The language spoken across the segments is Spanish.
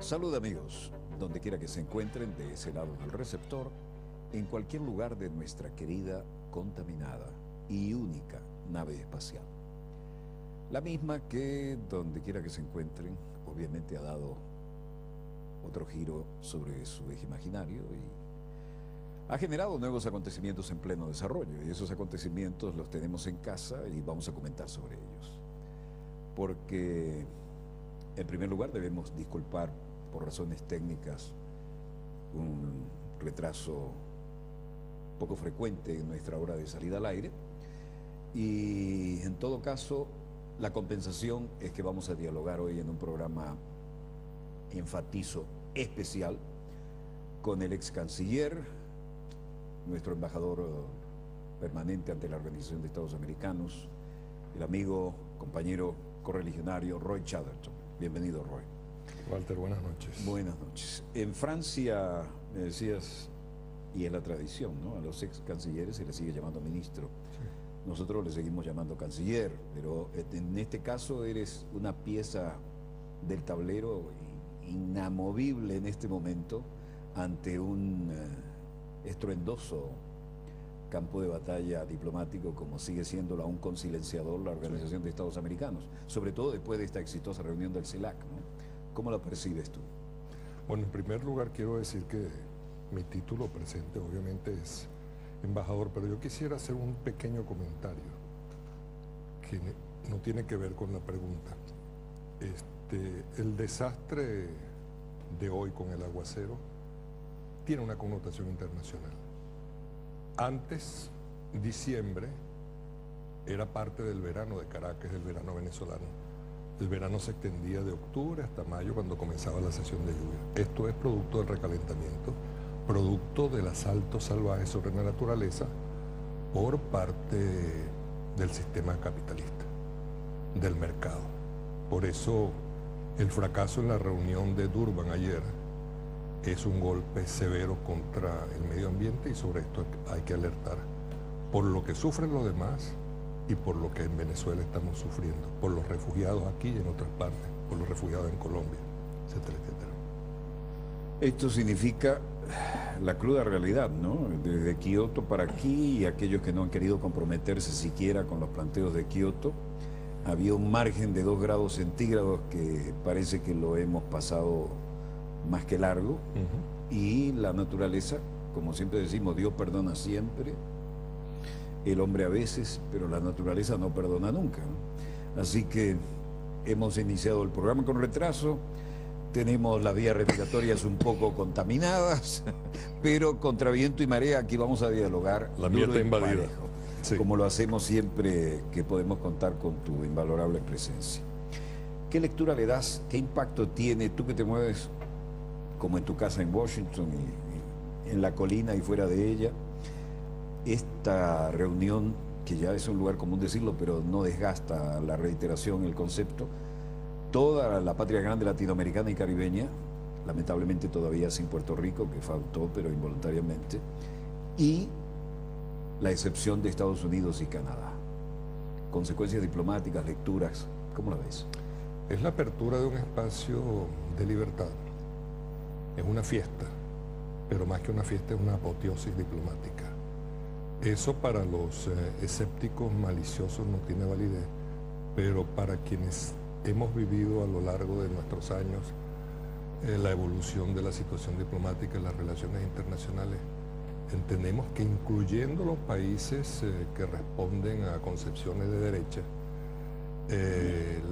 Salud amigos, donde quiera que se encuentren de ese lado del receptor, en cualquier lugar de nuestra querida, contaminada y única nave espacial. La misma que, donde quiera que se encuentren, obviamente ha dado otro giro sobre su eje imaginario y ha generado nuevos acontecimientos en pleno desarrollo. Y esos acontecimientos los tenemos en casa y vamos a comentar sobre ellos. Porque, en primer lugar, debemos disculpar por razones técnicas un retraso poco frecuente en nuestra hora de salida al aire. Y, en todo caso, la compensación es que vamos a dialogar hoy en un programa, enfatizo, especial, con el ex canciller, nuestro embajador permanente ante la Organización de Estados Americanos, el amigo, compañero correligionario Roy Chatterton. Bienvenido, Roy. Walter, buenas noches. Buenas noches. En Francia, me decías, y es la tradición, ¿no? A los ex cancilleres se les sigue llamando ministro. Sí. Nosotros le seguimos llamando canciller, pero en este caso eres una pieza del tablero inamovible en este momento ante un estruendoso campo de batalla diplomático como sigue siéndolo aún con silenciador la Organización de Estados Americanos, sobre todo después de esta exitosa reunión del CELAC, ¿no? ¿Cómo la percibes tú? Bueno, en primer lugar quiero decir que mi título presente obviamente es embajador, pero yo quisiera hacer un pequeño comentario que no tiene que ver con la pregunta. El desastre de hoy con el aguacero tiene una connotación internacional. Antes, diciembre, era parte del verano de Caracas, del verano venezolano. El verano se extendía de octubre hasta mayo cuando comenzaba la sesión de lluvia. Esto es producto del recalentamiento, producto del asalto salvaje sobre la naturaleza por parte del sistema capitalista, del mercado. Por eso el fracaso en la reunión de Durban ayer es un golpe severo contra el medio ambiente y sobre esto hay que alertar por lo que sufren los demás y por lo que en Venezuela estamos sufriendo, por los refugiados aquí y en otras partes, por los refugiados en Colombia, etcétera, etcétera. Esto significa la cruda realidad, ¿no? Desde Kioto para aquí, y aquellos que no han querido comprometerse siquiera con los planteos de Kioto, había un margen de 2 grados centígrados que parece que lo hemos pasado más que largo, y la naturaleza, como siempre decimos, Dios perdona siempre, el hombre a veces, pero la naturaleza no perdona nunca, ¿no? Así que hemos iniciado el programa con retraso, tenemos las vías respiratorias un poco contaminadas, pero contra viento y marea aquí vamos a dialogar. La mía está invadida. Sí. Como lo hacemos siempre que podemos contar con tu invalorable presencia. ¿Qué lectura le das? ¿Qué impacto tiene tú que te mueves como en tu casa en Washington y en la colina y fuera de ella, esta reunión, que ya es un lugar común decirlo, pero no desgasta la reiteración, el concepto, toda la patria grande latinoamericana y caribeña, lamentablemente todavía sin Puerto Rico, que faltó, pero involuntariamente, y la excepción de Estados Unidos y Canadá? Consecuencias diplomáticas, lecturas, ¿cómo la ves? Es la apertura de un espacio de libertad. Es una fiesta, pero más que una fiesta es una apoteosis diplomática. Eso para los escépticos maliciosos no tiene validez, pero para quienes hemos vivido a lo largo de nuestros años la evolución de la situación diplomática en las relaciones internacionales, entendemos que incluyendo los países que responden a concepciones de derecha,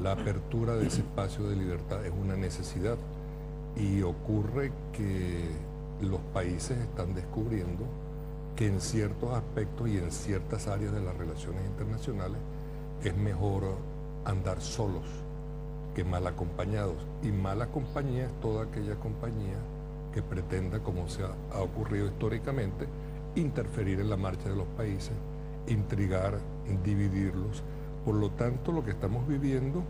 la apertura de ese espacio de libertad es una necesidad. Y ocurre que los países están descubriendo que en ciertos aspectos y en ciertas áreas de las relaciones internacionales es mejor andar solos que mal acompañados. Y mala compañía es toda aquella compañía que pretenda, como se ha ocurrido históricamente, interferir en la marcha de los países, intrigar, dividirlos. Por lo tanto, lo que estamos viviendo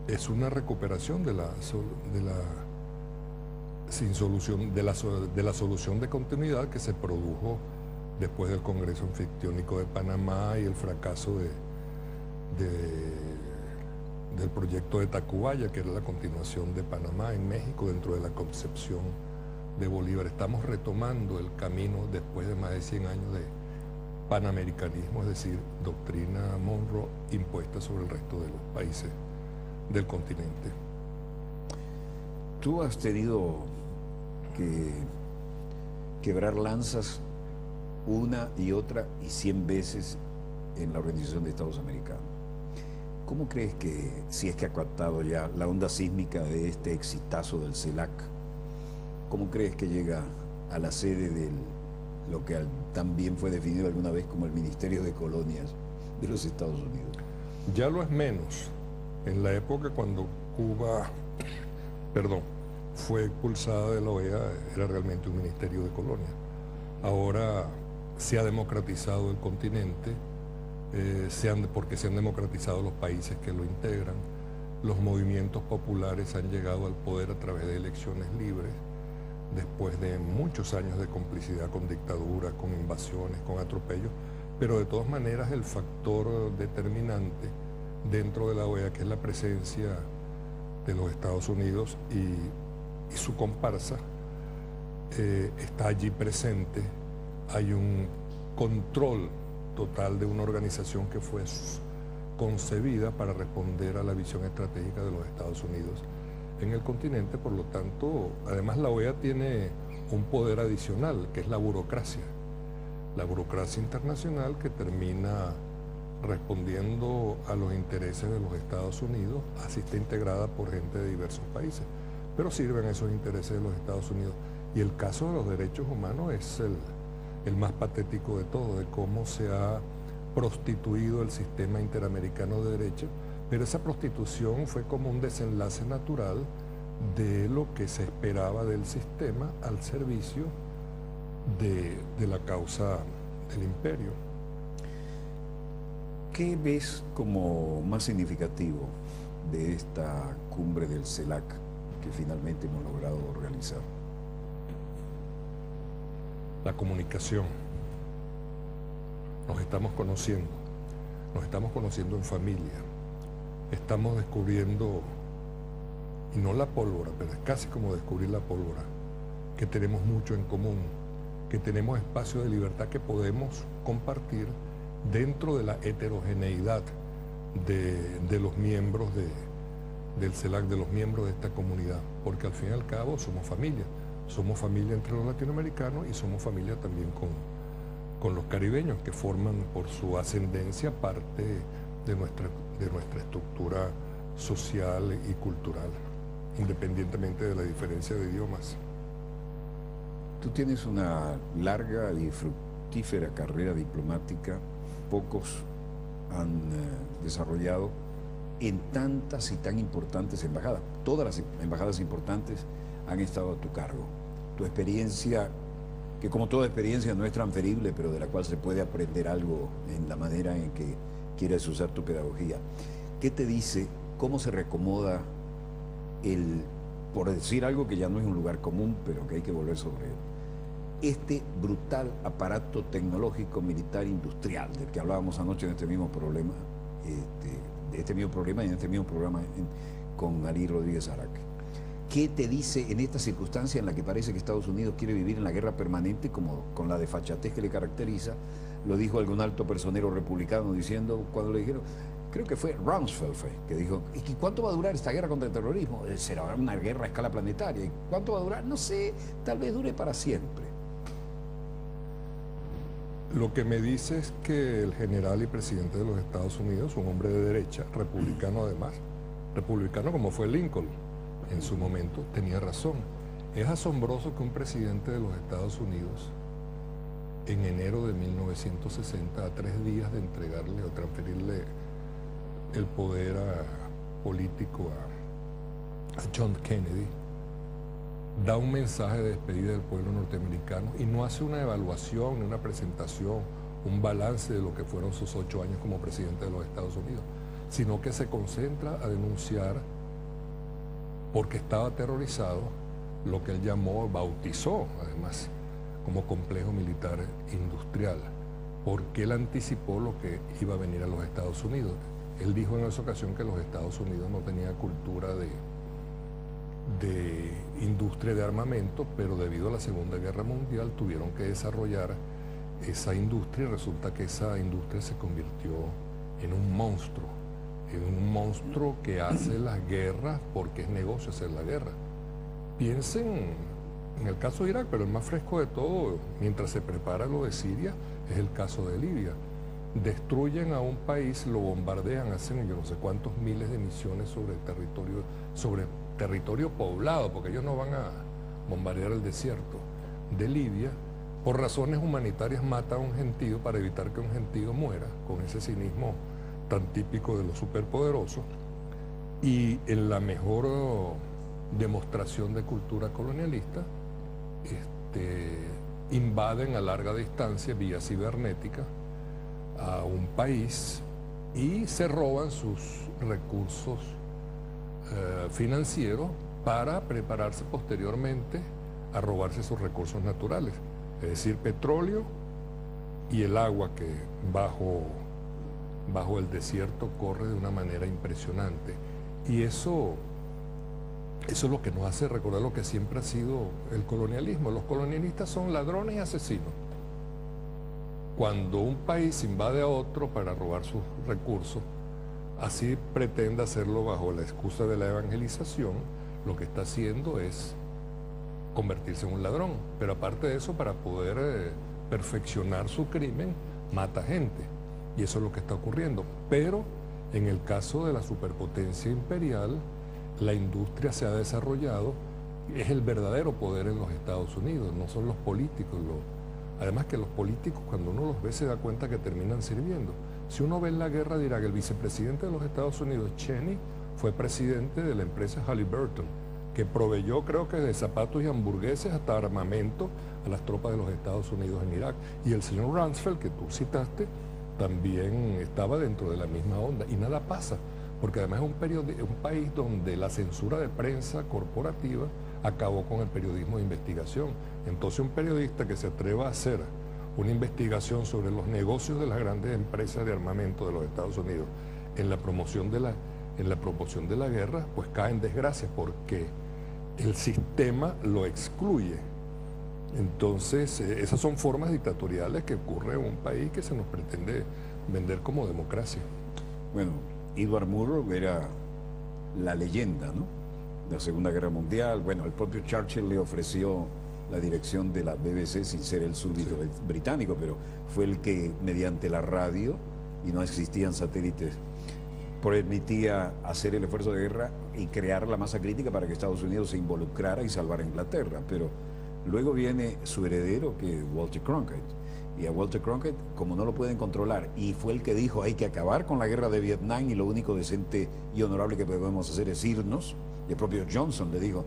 es una recuperación de la solución de continuidad que se produjo después del Congreso Anfictiónico de Panamá y el fracaso del proyecto de Tacubaya, que era la continuación de Panamá en México dentro de la concepción de Bolívar. Estamos retomando el camino después de más de 100 años de panamericanismo, es decir, doctrina Monroe impuesta sobre el resto de los países del continente. Tú has tenido que quebrar lanzas una y otra y 100 veces en la Organización de Estados Americanos. ¿Cómo crees que, si es que ha captado ya la onda sísmica de este exitazo del CELAC, cómo crees que llega a la sede de lo que también fue definido alguna vez como el Ministerio de Colonias de los Estados Unidos? Ya lo es menos. En la época cuando Cuba, fue expulsada de la OEA, era realmente un ministerio de colonias. Ahora se ha democratizado el continente, porque se han democratizado los países que lo integran. Los movimientos populares han llegado al poder a través de elecciones libres, después de muchos años de complicidad con dictaduras, con invasiones, con atropellos, pero de todas maneras el factor determinante dentro de la OEA, que es la presencia de los Estados Unidos y su comparsa, está allí presente. Hay un control total de una organización que fue concebida para responder a la visión estratégica de los Estados Unidos en el continente. Por lo tanto, además la OEA tiene un poder adicional, que es la burocracia internacional, que termina respondiendo a los intereses de los Estados Unidos, así está integrada por gente de diversos países, pero sirven a esos intereses de los Estados Unidos. Y el caso de los derechos humanos es el más patético de todo, de cómo se ha prostituido el sistema interamericano de derechos, pero esa prostitución fue como un desenlace natural de lo que se esperaba del sistema al servicio de la causa del imperio. ¿Qué ves como más significativo de esta cumbre del CELAC que finalmente hemos logrado realizar? La comunicación. Nos estamos conociendo en familia. Estamos descubriendo, y no la pólvora, pero es casi como descubrir la pólvora, que tenemos mucho en común, que tenemos espacios de libertad que podemos compartir dentro de la heterogeneidad de los miembros del CELAC, de los miembros de esta comunidad, porque al fin y al cabo somos familia entre los latinoamericanos y somos familia también con los caribeños, que forman por su ascendencia parte de nuestra estructura social y cultural, independientemente de la diferencia de idiomas. Tú tienes una larga y fructífera carrera diplomática, pocos han desarrollado en tantas y tan importantes embajadas. Todas las embajadas importantes han estado a tu cargo. Tu experiencia, que como toda experiencia no es transferible, pero de la cual se puede aprender algo en la manera en que quieres usar tu pedagogía. ¿Qué te dice? ¿Cómo se reacomoda por decir algo que ya no es un lugar común, pero que hay que volver sobre él, este brutal aparato tecnológico, militar, industrial, del que hablábamos anoche en este mismo problema, y en este mismo programa con Ali Rodríguez Araque? ¿Qué te dice en esta circunstancia en la que parece que Estados Unidos quiere vivir en la guerra permanente, como con la desfachatez que le caracteriza? Lo dijo algún alto personero republicano diciendo, cuando le dijeron, creo que fue Rumsfeld, que dijo, ¿y cuánto va a durar esta guerra contra el terrorismo? Será una guerra a escala planetaria. ¿Y cuánto va a durar? No sé, tal vez dure para siempre. Lo que me dice es que el general y presidente de los Estados Unidos, un hombre de derecha, republicano además, republicano como fue Lincoln en su momento, tenía razón. Es asombroso que un presidente de los Estados Unidos, en enero de 1960, a 3 días de entregarle o transferirle el poder político a John Kennedy, da un mensaje de despedida del pueblo norteamericano y no hace una evaluación, ni una presentación, un balance de lo que fueron sus 8 años como presidente de los Estados Unidos, sino que se concentra a denunciar, porque estaba aterrorizado, lo que él bautizó además como complejo militar industrial, porque él anticipó lo que iba a venir a los Estados Unidos. Él dijo en esa ocasión que los Estados Unidos no tenía cultura de industria de armamento, pero debido a la Segunda Guerra Mundial tuvieron que desarrollar esa industria y resulta que esa industria se convirtió en un monstruo que hace las guerras porque es negocio hacer la guerra. Piensen en el caso de Irak, pero el más fresco de todo, mientras se prepara lo de Siria, es el caso de Libia. Destruyen a un país, lo bombardean, hacen yo no sé cuántos miles de misiones sobre territorio poblado, porque ellos no van a bombardear el desierto de Libia. Por razones humanitarias mata a un gentío para evitar que un gentío muera, con ese cinismo tan típico de los superpoderosos. Y en la mejor demostración de cultura colonialista, invaden a larga distancia, vía cibernética, a un país y se roban sus recursos financieros para prepararse posteriormente a robarse sus recursos naturales, es decir, petróleo y el agua que bajo el desierto corre de una manera impresionante. Y eso es lo que nos hace recordar lo que siempre ha sido el colonialismo. Los colonialistas son ladrones y asesinos. Cuando un país invade a otro para robar sus recursos, así pretende hacerlo bajo la excusa de la evangelización, lo que está haciendo es convertirse en un ladrón. Pero aparte de eso, para poder perfeccionar su crimen, mata gente. Y eso es lo que está ocurriendo. Pero en el caso de la superpotencia imperial, la industria se ha desarrollado, es el verdadero poder en los Estados Unidos, no son los políticos. Además que los políticos, cuando uno los ve, se da cuenta que terminan sirviendo. Si uno ve en la guerra de Irak, el vicepresidente de los Estados Unidos, Cheney, fue presidente de la empresa Halliburton, que proveyó, creo que de zapatos y hamburgueses hasta armamento a las tropas de los Estados Unidos en Irak. Y el señor Rumsfeld, que tú citaste, también estaba dentro de la misma onda. Y nada pasa, porque además es un país donde la censura de prensa corporativa acabó con el periodismo de investigación. Entonces un periodista que se atreva a hacer una investigación sobre los negocios de las grandes empresas de armamento de los Estados Unidos en la promoción de la guerra, pues cae en desgracia porque el sistema lo excluye. Entonces esas son formas dictatoriales que ocurren en un país que se nos pretende vender como democracia. Bueno, Edward Murrow era la leyenda, ¿no?, de la Segunda Guerra Mundial. Bueno, el propio Churchill le ofreció la dirección de la BBC sin ser el súbdito británico, pero fue el que, mediante la radio, y no existían satélites, permitía hacer el esfuerzo de guerra y crear la masa crítica para que Estados Unidos se involucrara y salvara a Inglaterra. Pero luego viene su heredero, que es Walter Cronkite. Y a Walter Cronkite, como no lo pueden controlar, y fue el que dijo hay que acabar con la guerra de Vietnam y lo único decente y honorable que podemos hacer es irnos, y el propio Johnson le dijo,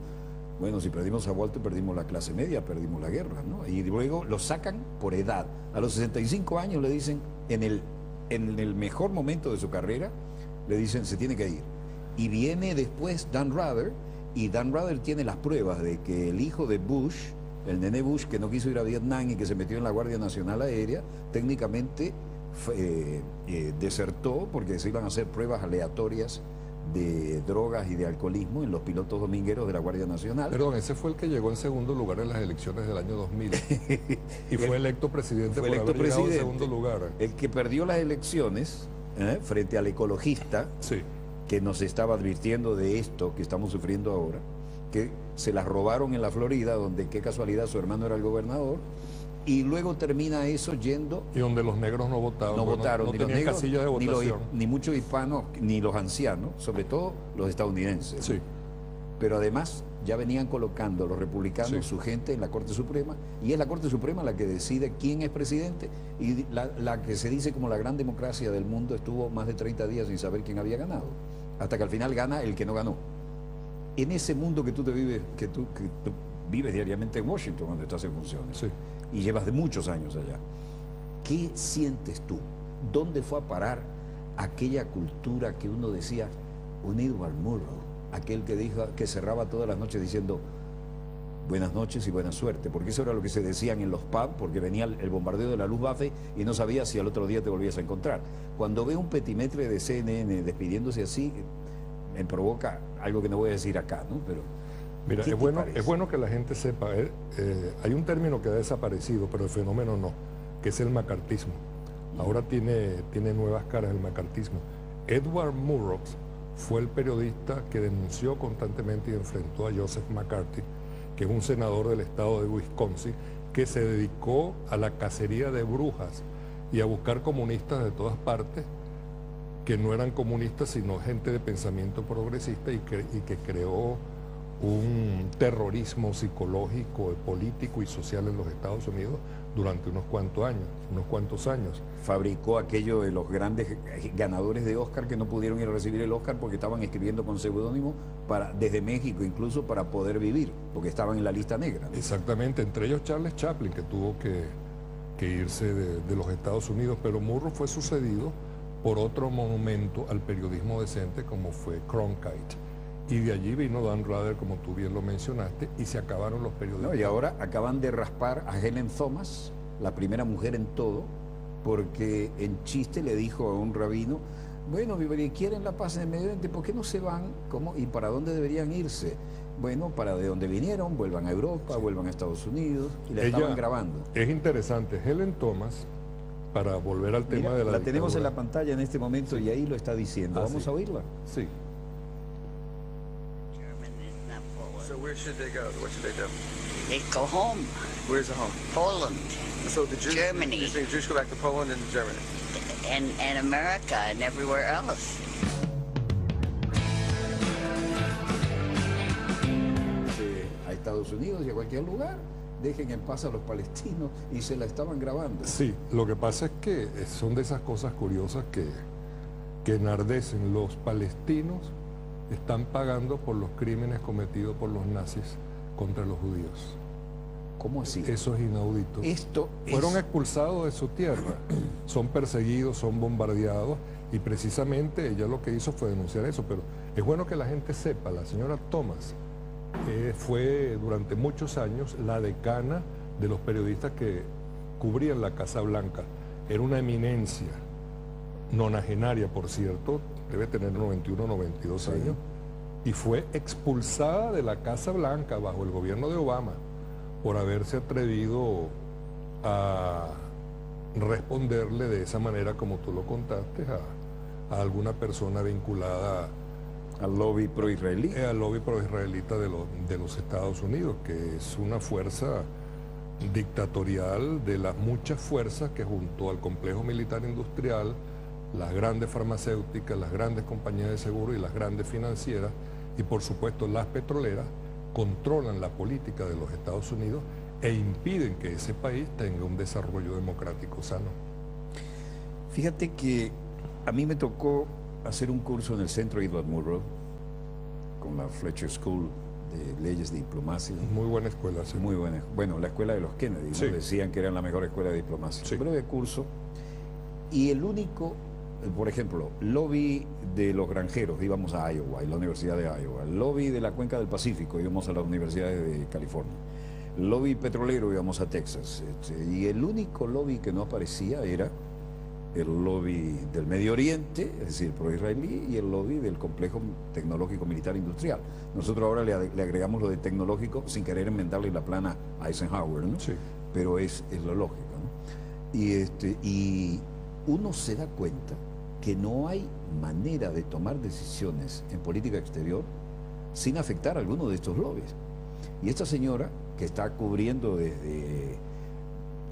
bueno, si perdimos a Walter, perdimos la clase media, perdimos la guerra, ¿no? Y luego lo sacan por edad. A los 65 años le dicen, en el mejor momento de su carrera, le dicen, se tiene que ir. Y viene después Dan Rather, y Dan Rather tiene las pruebas de que el hijo de Bush, el nene Bush, que no quiso ir a Vietnam y que se metió en la Guardia Nacional Aérea, técnicamente desertó porque se iban a hacer pruebas aleatorias de drogas y de alcoholismo en los pilotos domingueros de la Guardia Nacional. Perdón, ese fue el que llegó en segundo lugar en las elecciones del año 2000 y fue electo presidente por haber llegado en segundo lugar. El que perdió las elecciones frente al ecologista, sí, que nos estaba advirtiendo de esto que estamos sufriendo ahora, que se las robaron en la Florida, donde qué casualidad su hermano era el gobernador, y luego termina eso yendo... Y donde los negros no votaron. No votaron, ni los negros, casillas de votación. Ni muchos hispanos, ni los ancianos, sobre todo los estadounidenses. Sí. Pero además ya venían colocando los republicanos, su gente en la Corte Suprema, y es la Corte Suprema la que decide quién es presidente, y la que se dice como la gran democracia del mundo estuvo más de 30 días sin saber quién había ganado, hasta que al final gana el que no ganó. En ese mundo que tú vives diariamente en Washington, donde estás en funciones, sí, y llevas de muchos años allá, ¿qué sientes tú? ¿Dónde fue a parar aquella cultura que uno decía, un Edward Murrow, aquel que dijo, que cerraba todas las noches diciendo, buenas noches y buena suerte, porque eso era lo que se decían en los pubs, porque venía el bombardeo de la Luftwaffe y no sabías si al otro día te volvías a encontrar. Cuando veo un petimetre de CNN despidiéndose así, me provoca algo que no voy a decir acá, ¿no? Pero mira, es bueno que la gente sepa, hay un término que ha desaparecido, pero el fenómeno no, que es el macartismo. Ahora tiene nuevas caras el macartismo. Edward Murrow fue el periodista que denunció constantemente y enfrentó a Joseph McCarthy, que es un senador del estado de Wisconsin, que se dedicó a la cacería de brujas y a buscar comunistas de todas partes, que no eran comunistas, sino gente de pensamiento progresista y que creó un terrorismo psicológico, político y social en los Estados Unidos durante unos cuantos años. Fabricó aquello de los grandes ganadores de Oscar que no pudieron ir a recibir el Oscar porque estaban escribiendo con seudónimo desde México, incluso para poder vivir, porque estaban en la lista negra, ¿no? Exactamente, entre ellos Charles Chaplin, que tuvo que irse de los Estados Unidos, pero Murrow fue sucedido por otro monumento al periodismo decente como fue Cronkite. Y de allí vino Dan Rather, como tú bien lo mencionaste, y se acabaron los periodistas. No, y ahora acaban de raspar a Helen Thomas, la primera mujer en todo, porque en chiste le dijo a un rabino, bueno, quieren la paz en el Medio Oriente, ¿por qué no se van? ¿Cómo? ¿Y para dónde deberían irse? Bueno, para de donde vinieron, vuelvan a Europa, vuelvan a Estados Unidos, y la estaban grabando. Es interesante, Helen Thomas, para volver al tema de la tenemos en la pantalla en este momento, sí. Y ahí lo está diciendo. ¿Vamos a oírla? Sí. So where should they go? What should they do? They go home. Where's the home? Poland. So the Jews, Germany. You're saying Jews go back to Poland and Germany? And America and everywhere else. A Estados Unidos y a cualquier lugar, dejen en paz a los palestinos, y se la estaban grabando. Sí, lo que pasa es que son de esas cosas curiosas que enardecen. Los palestinos están pagando por los crímenes cometidos por los nazis contra los judíos. ¿Cómo así? Eso es inaudito. Fueron expulsados de su tierra, son perseguidos, son bombardeados, y precisamente ella lo que hizo fue denunciar eso. Pero es bueno que la gente sepa, la señora Thomas fue durante muchos años la decana de los periodistas que cubrían la Casa Blanca. Era una eminencia, nonagenaria por cierto, debe tener 91, 92 años, y fue expulsada de la Casa Blanca bajo el gobierno de Obama por haberse atrevido a responderle de esa manera, como tú lo contaste, a alguna persona vinculada al lobby pro-israelí. Al lobby pro-israelita de los Estados Unidos, que es una fuerza dictatorial de las muchas fuerzas que junto al complejo militar industrial, las grandes farmacéuticas, las grandes compañías de seguro y las grandes financieras, y por supuesto las petroleras, controlan la política de los Estados Unidos e impiden que ese país tenga un desarrollo democrático sano. Fíjate que a mí me tocó hacer un curso en el Centro Edward Murrow con la Fletcher School de Leyes de Diplomacia. Muy buena escuela, sí. Muy buena. Bueno, la escuela de los Kennedy, sí. ¿no? Decían que era la mejor escuela de diplomacia. Sí. Un breve curso. Y el único, por ejemplo, lobby de los granjeros, íbamos a Iowa, y la Universidad de Iowa. El lobby de la Cuenca del Pacífico, íbamos a las universidades de California. El lobby petrolero, íbamos a Texas. Y el único lobby que no aparecía era el lobby del Medio Oriente, es decir, pro-israelí, y el lobby del complejo tecnológico militar industrial. Nosotros ahora le agregamos lo de tecnológico sin querer enmendarle la plana a Eisenhower, ¿no? Sí. Pero es lo lógico, ¿no? Y uno se da cuenta que no hay manera de tomar decisiones en política exterior sin afectar a alguno de estos lobbies. Y esta señora, que está cubriendo desde...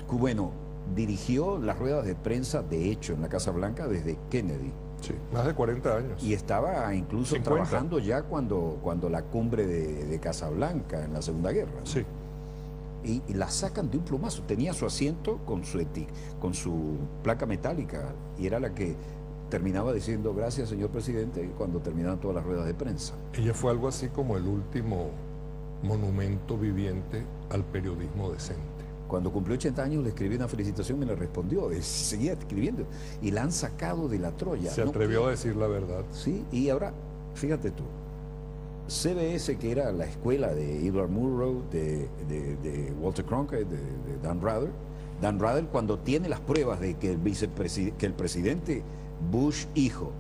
Bueno, dirigió las ruedas de prensa, de hecho, en la Casa Blanca desde Kennedy. Sí, más de 40 años. Y estaba incluso 50. trabajando ya cuando la cumbre de Casablanca en la Segunda Guerra, ¿no? Sí. Y la sacan de un plumazo. Tenía su asiento con su placa metálica, y era la que terminaba diciendo gracias, señor presidente, cuando terminaban todas las ruedas de prensa. Ella fue algo así como el último monumento viviente al periodismo decente. Cuando cumplió 80 años le escribí una felicitación, me la respondió, seguía escribiendo, y la han sacado de la Troya. Se atrevió a decir la verdad. Sí, y ahora, fíjate tú, CBS, que era la escuela de Edward Murrow, de Walter Cronkite, de Dan Rather. Dan Rather, cuando tiene las pruebas de que el presidente Bush hijo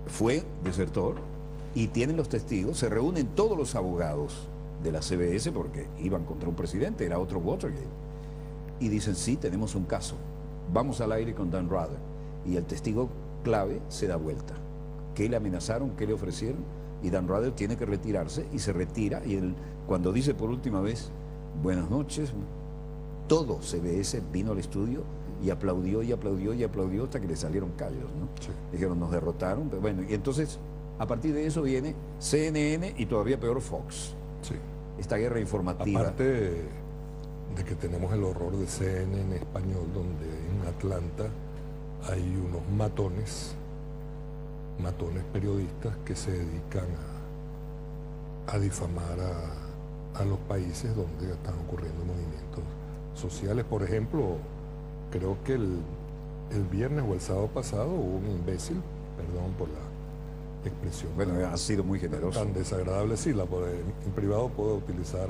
fue desertor y tienen los testigos, se reúnen todos los abogados de la CBS porque iban contra un presidente, era otro Watergate, y dicen, sí, tenemos un caso, vamos al aire con Dan Rather, y el testigo clave se da vuelta. ¿Qué le amenazaron? ¿Qué le ofrecieron? Y Dan Rather tiene que retirarse y se retira, y él, cuando dice por última vez buenas noches, todo CBS vino al estudio y aplaudió y aplaudió y aplaudió hasta que le salieron callos, ¿no? Sí. Dijeron, nos derrotaron, pero bueno, y entonces a partir de eso viene CNN y todavía peor Fox. Sí. Esta guerra informativa. Aparte de que tenemos el horror de CNN en español, donde en Atlanta hay unos matones periodistas que se dedican a difamar a los países donde están ocurriendo movimientos sociales. Por ejemplo, creo que el viernes o el sábado pasado hubo un imbécil, perdón por la expresión. Bueno, ha sido muy generoso. Tan desagradable, sí, en privado puedo utilizar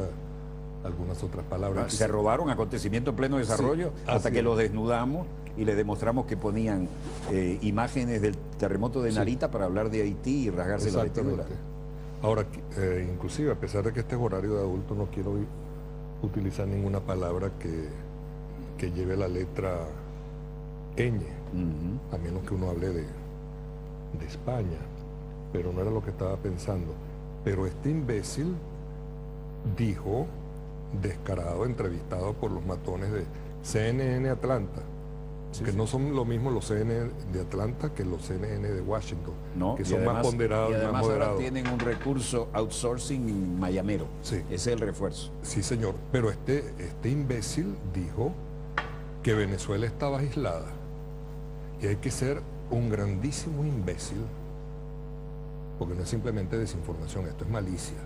algunas otras palabras. Se robaron acontecimiento en pleno desarrollo, sí, hasta que los desnudamos y le demostramos que ponían imágenes del terremoto de Narita, sí, para hablar de Haití y rasgarse la vestidura. Ahora, inclusive, a pesar de que este es horario de adulto, no quiero utilizar ninguna palabra que lleve la letra ñ, a menos que uno hable de España, pero no era lo que estaba pensando. Pero este imbécil dijo, descarado, entrevistado por los matones de CNN Atlanta, sí, que sí, no son lo mismo los CNN de Atlanta que los CNN de Washington, no, que son además, más ponderados y además más moderados. Ahora tienen un recurso outsourcing mayamero, sí, ese es el refuerzo. Sí, señor, pero este imbécil dijo que Venezuela estaba aislada, y hay que ser un grandísimo imbécil, porque no es simplemente desinformación, esto es malicia.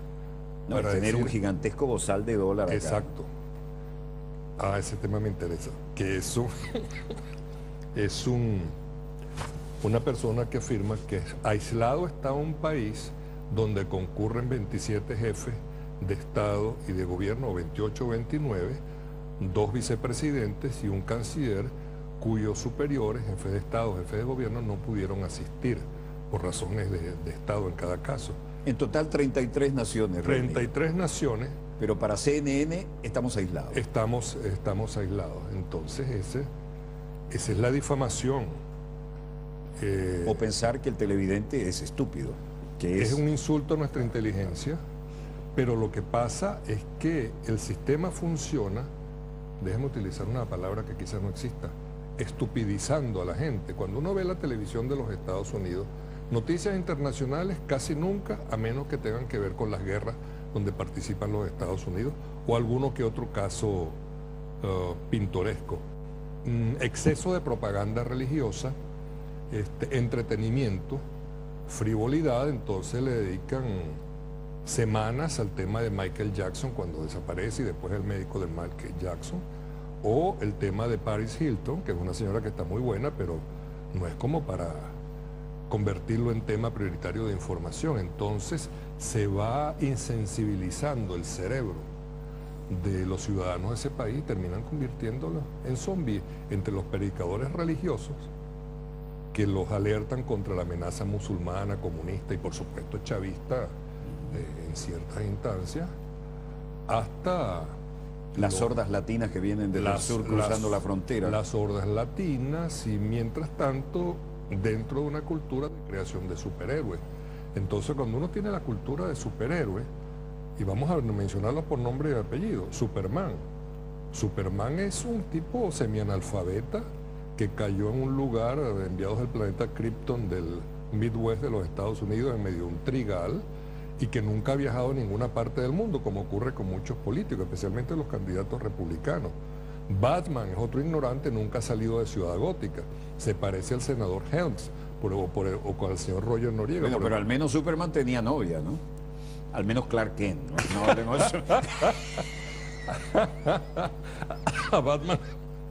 No, para tener un gigantesco bozal de dólar acá. Exacto. Ese tema me interesa. Que eso es una persona que afirma que aislado está un país donde concurren 27 jefes de Estado y de gobierno, o 28 o 29, 2 vicepresidentes y un canciller, cuyos superiores, jefe de Estado, jefe de gobierno, no pudieron asistir por razones de Estado en cada caso. En total 33 naciones. 33 naciones. Pero para CNN estamos aislados. Estamos aislados. Entonces esa es la difamación. O pensar que el televidente es estúpido. Que es un insulto a nuestra inteligencia, pero lo que pasa es que el sistema funciona, déjeme utilizar una palabra que quizás no exista, estupidizando a la gente. Cuando uno ve la televisión de los Estados Unidos, noticias internacionales casi nunca, a menos que tengan que ver con las guerras donde participan los Estados Unidos, o alguno que otro caso pintoresco. Exceso de propaganda religiosa, entretenimiento, frivolidad. Entonces le dedican semanas al tema de Michael Jackson cuando desaparece y después el médico de Michael Jackson, o el tema de Paris Hilton, que es una señora que está muy buena, pero no es como para convertirlo en tema prioritario de información. Entonces se va insensibilizando el cerebro de los ciudadanos de ese país y terminan convirtiéndolos en zombies entre los predicadores religiosos que los alertan contra la amenaza musulmana, comunista y por supuesto chavista en ciertas instancias, hasta las hordas latinas que vienen del sur cruzando la frontera. Las hordas latinas, y mientras tanto dentro de una cultura de creación de superhéroes. Entonces, cuando uno tiene la cultura de superhéroes, y vamos a mencionarlo por nombre y apellido, Superman. Superman es un tipo semianalfabeta que cayó en un lugar enviados del planeta Krypton del Midwest de los Estados Unidos en medio de un trigal, y que nunca ha viajado a ninguna parte del mundo, como ocurre con muchos políticos, especialmente los candidatos republicanos. Batman es otro ignorante, nunca ha salido de Ciudad Gótica. Se parece al senador Helms o al señor Roger Noriega. Bueno, pero al menos Superman tenía novia, ¿no? Al menos Clark Kent, ¿no? No hablemos de eso. A Batman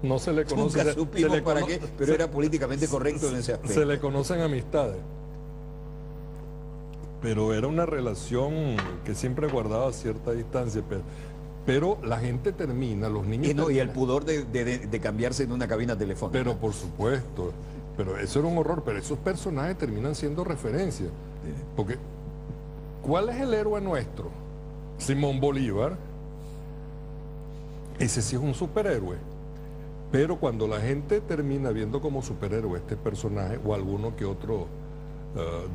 no se le conoce. Nunca supimos para qué, pero era políticamente correcto en ese aspecto. Se le conocen amistades. pero era una relación que siempre guardaba cierta distancia, pero la gente termina, los niños... Y, no, y el terminan- pudor de cambiarse en una cabina telefónica. Pero por supuesto, pero eso era un horror, pero esos personajes terminan siendo referencia. Porque, ¿cuál es el héroe nuestro? Simón Bolívar. Ese sí es un superhéroe. Pero cuando la gente termina viendo como superhéroe este personaje o alguno que otro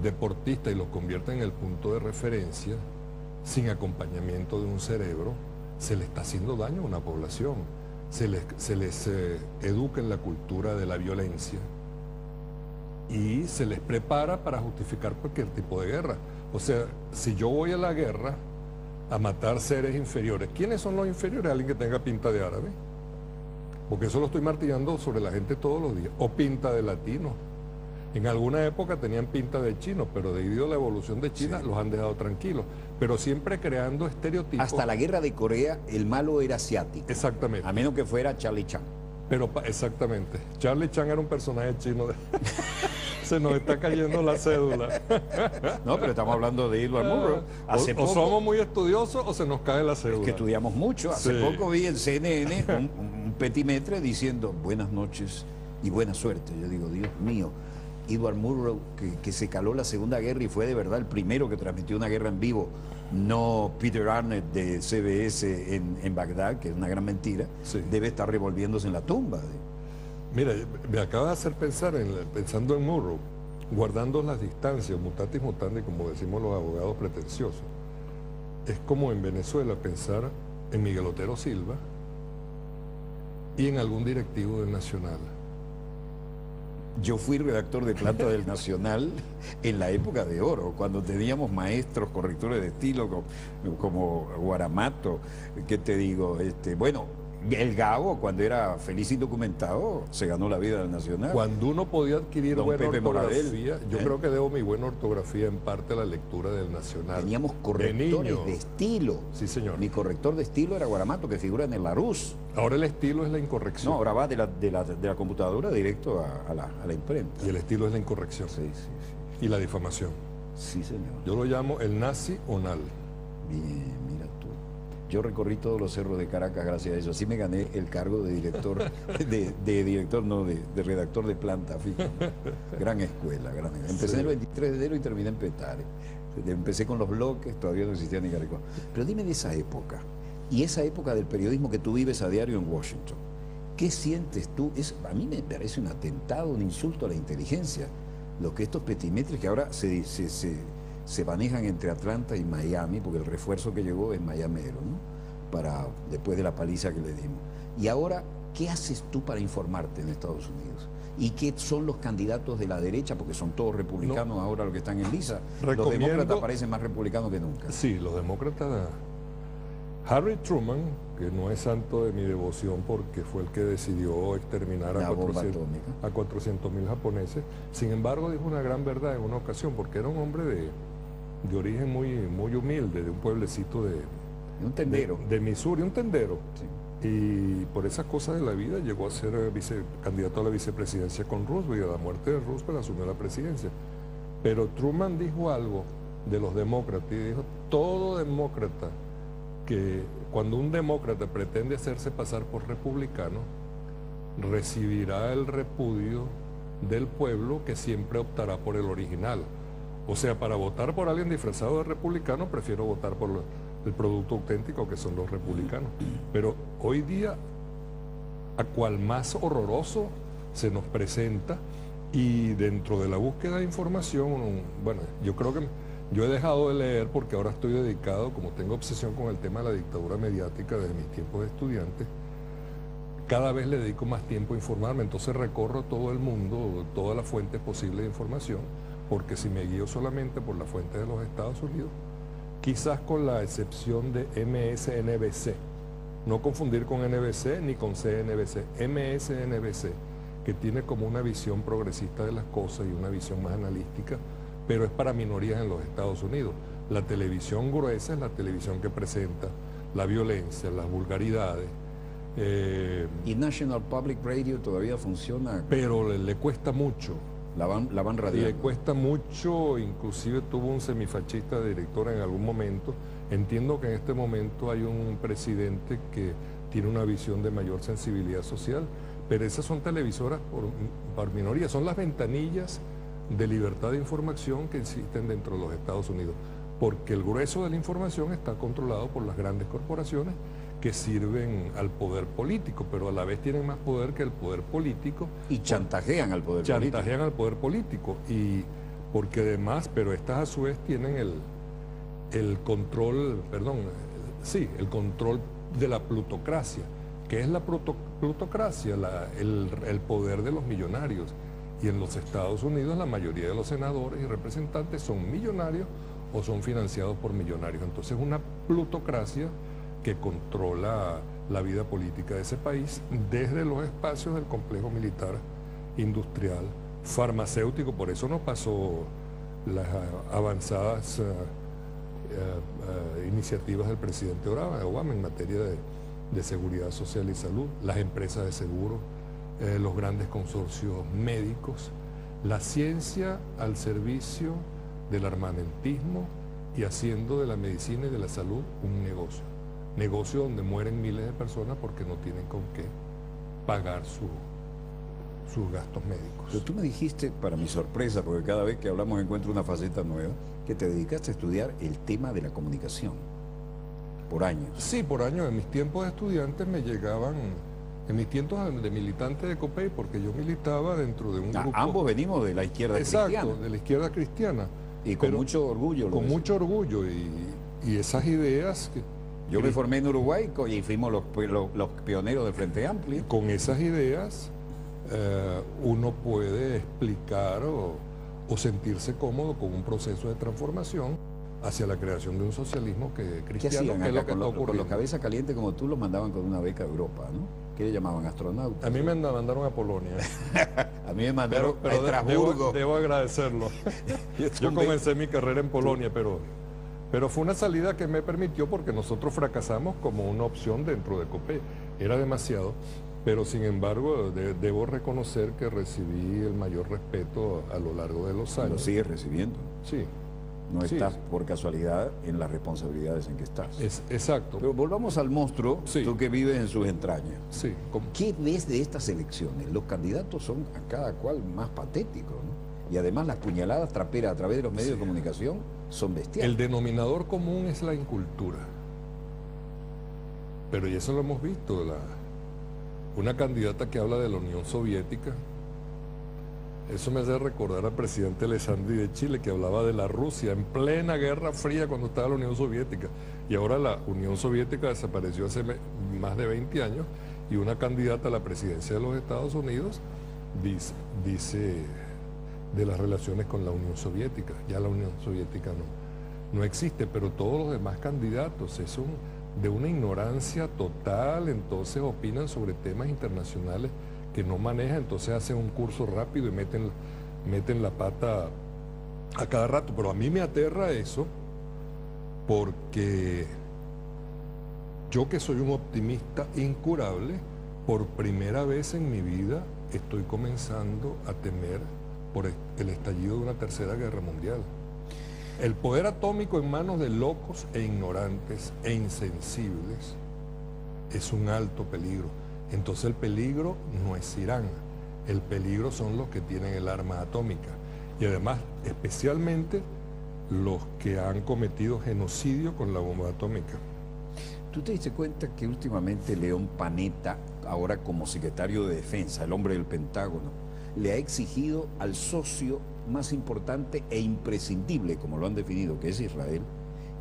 deportista y los convierte en el punto de referencia, sin acompañamiento de un cerebro, se le está haciendo daño a una población. Se les educa en la cultura de la violencia y se les prepara para justificar cualquier tipo de guerra. O sea, si yo voy a la guerra a matar seres inferiores, ¿quiénes son los inferiores? Alguien que tenga pinta de árabe, porque eso lo estoy martillando sobre la gente todos los días, o pinta de latino. En alguna época tenían pinta de chinos, pero debido a la evolución de China los han dejado tranquilos, pero siempre creando estereotipos. Hasta la guerra de Corea, el malo era asiático. Exactamente. A menos que fuera Charlie Chan. Pero exactamente. Charlie Chan era un personaje chino. Se nos está cayendo la cédula. No, pero estamos hablando de Edward Murrow. Hace O poco, somos muy estudiosos o se nos cae la cédula. que estudiamos mucho. Hace Sí. poco vi en CNN un petimetre diciendo buenas noches y buena suerte. Yo digo, Dios mío, Edward Murrow, que se caló la Segunda Guerra y fue de verdad el primero que transmitió una guerra en vivo, no Peter Arnett de CBS en Bagdad, que es una gran mentira, Sí. debe estar revolviéndose en la tumba. Mira, me acaba de hacer pensar, pensando en Murrow, guardando las distancias, mutatis mutandis, como decimos los abogados pretenciosos. Es como en Venezuela pensar en Miguel Otero Silva y en algún directivo del Nacional. Yo fui redactor de planta del Nacional en la época de oro, cuando teníamos maestros correctores de estilo como Guaramato, ¿qué te digo? Bueno, el Gabo, cuando era feliz indocumentado, se ganó la vida del Nacional. Cuando uno podía adquirir Don buena Pepe ortografía, Moradel, yo creo que debo mi buena ortografía en parte a la lectura del Nacional. Teníamos De correctores niño. de estilo. Sí, señor. Mi corrector de estilo era Guaramato, que figura en el Larus. Ahora el estilo es la incorrección. No, ahora va de la computadora directo a la imprenta. Y el estilo es la incorrección. Sí, sí, Y la difamación. sí. Sí, señor. Yo lo llamo el nazi onal. Bien, mira tú. Yo recorrí todos los cerros de Caracas gracias a eso. Así me gané el cargo de director, de redactor de planta. Fíjate. Gran escuela, gran escuela. Empecé Sí. el 23 de enero y terminé en Petare. Empecé con los bloques, todavía no existía ni Caracol. Pero dime de esa época, y esa época del periodismo que tú vives a diario en Washington. ¿Qué sientes tú? A mí me parece un atentado, un insulto a la inteligencia. Lo que estos petimetres que ahora se manejan entre Atlanta y Miami, porque el refuerzo que llegó es miamero, ¿no? Después de la paliza que le dimos. Y ahora, ¿qué haces tú para informarte en Estados Unidos? ¿Y qué son los candidatos de la derecha? Porque son todos republicanos ahora los que están en lisa. Los Recomiendo- demócratas parecen más republicanos que nunca. Sí, los demócratas. Harry Truman, que no es santo de mi devoción porque fue el que decidió exterminar La a bomba 400.000 japoneses, sin embargo dijo una gran verdad en una ocasión, porque era un hombre de origen muy, muy humilde, de un pueblecito Un tendero. de Missouri, un tendero. Sí. Y por esas cosas de la vida llegó a ser candidato a la vicepresidencia con Roosevelt, y a la muerte de Roosevelt asumió la presidencia. Pero Truman dijo algo de los demócratas, y dijo, todo demócrata, que cuando un demócrata pretende hacerse pasar por republicano, recibirá el repudio del pueblo, que siempre optará por el original. O sea, para votar por alguien disfrazado de republicano, prefiero votar por el producto auténtico, que son los republicanos. Pero hoy día, a cual más horroroso se nos presenta, y dentro de la búsqueda de información, bueno, yo creo que yo he dejado de leer porque ahora estoy dedicado, como tengo obsesión con el tema de la dictadura mediática desde mis tiempos de estudiante, cada vez le dedico más tiempo a informarme, entonces recorro todo el mundo, todas las fuentes posibles de información, porque si me guío solamente por las fuentes de los Estados Unidos, quizás con la excepción de MSNBC, no confundir con NBC ni con CNBC, MSNBC, que tiene como una visión progresista de las cosas y una visión más analítica, pero es para minorías en los Estados Unidos. La televisión gruesa es la televisión que presenta la violencia, las vulgaridades. ¿Y National Public Radio todavía funciona? Pero le cuesta mucho La van Le radiando. cuesta mucho, inclusive tuvo un semifascista de director en algún momento. Entiendo que en este momento hay un presidente que tiene una visión de mayor sensibilidad social, pero esas son televisoras por minoría, son las ventanillas de libertad de información que existen dentro de los Estados Unidos, porque el grueso de la información está controlado por las grandes corporaciones que sirven al poder político, pero a la vez tienen más poder que el poder político. Y chantajean al poder político. Chantajean al poder político, y porque además, pero estas a su vez tienen el control, el control de la plutocracia. ¿Qué es la plutocracia? El poder de los millonarios. Y en los Estados Unidos la mayoría de los senadores y representantes son millonarios o son financiados por millonarios. Entonces una plutocracia que controla la vida política de ese país desde los espacios del complejo militar, industrial, farmacéutico. Por eso no pasó las avanzadas iniciativas del presidente Obama en materia de seguridad social y salud, las empresas de seguro, los grandes consorcios médicos, la ciencia al servicio del armamentismo y haciendo de la medicina y de la salud un negocio donde mueren miles de personas porque no tienen con qué pagar sus gastos médicos. Pero tú me dijiste, para mi sorpresa, porque cada vez que hablamos encuentro una faceta nueva, que te dedicaste a estudiar el tema de la comunicación por años. Sí, por años. En mis tiempos de estudiante me llegaban, en mis tiempos de militante de COPEI, porque yo militaba dentro de un grupo. Ambos venimos de la izquierda cristiana. Exacto, de la izquierda cristiana. Y con mucho orgullo. Con mucho orgullo y esas ideas que... Yo me formé en Uruguay y fuimos los pioneros del Frente Amplio. Con esas ideas uno puede explicar o sentirse cómodo con un proceso de transformación hacia la creación de un socialismo cristiano, ¿Qué hacían que es lo acá que está con los ocurriendo. cabezas calientes como tú los mandaban con una beca a Europa, ¿no? ¿Qué le llamaban? Astronautas. A mí me mandaron a Polonia. A mí me mandaron a pero Estrasburgo. debo agradecerlo. Yo comencé mi carrera en Polonia, pero fue una salida que me permitió, porque nosotros fracasamos como una opción dentro de COPEI. Era demasiado, pero sin embargo debo reconocer que recibí el mayor respeto a lo largo de los años. Lo sigues recibiendo. Sí. No Sí. estás por casualidad en las responsabilidades en que estás. Exacto. Pero volvamos al monstruo, Sí. tú que vives en sus entrañas. Sí. ¿Qué ves de estas elecciones? Los candidatos son a cada cual más patéticos, ¿no? Y además las puñaladas traperas a través de los medios de comunicación son bestiales. El denominador común es la incultura. Pero y eso lo hemos visto. Una candidata que habla de la Unión Soviética. Eso me hace recordar al presidente Alessandri de Chile, que hablaba de la Rusia en plena Guerra Fría cuando estaba la Unión Soviética. Y ahora la Unión Soviética desapareció hace más de 20 años y una candidata a la presidencia de los Estados Unidos dice de las relaciones con la Unión Soviética. Ya la Unión Soviética no existe, pero todos los demás candidatos son de una ignorancia total, entonces opinan sobre temas internacionales que no manejan, entonces hacen un curso rápido y meten la pata a cada rato. Pero a mí me aterra eso, porque yo, que soy un optimista incurable, por primera vez en mi vida estoy comenzando a temer por el estallido de una tercera guerra mundial. El poder atómico en manos de locos e ignorantes e insensibles es un alto peligro. Entonces el peligro no es Irán, el peligro son los que tienen el arma atómica. Y además, especialmente los que han cometido genocidio con la bomba atómica. ¿Tú te diste cuenta que últimamente León Panetta, ahora como secretario de Defensa, el hombre del Pentágono, le ha exigido al socio más importante e imprescindible, como lo han definido, que es Israel,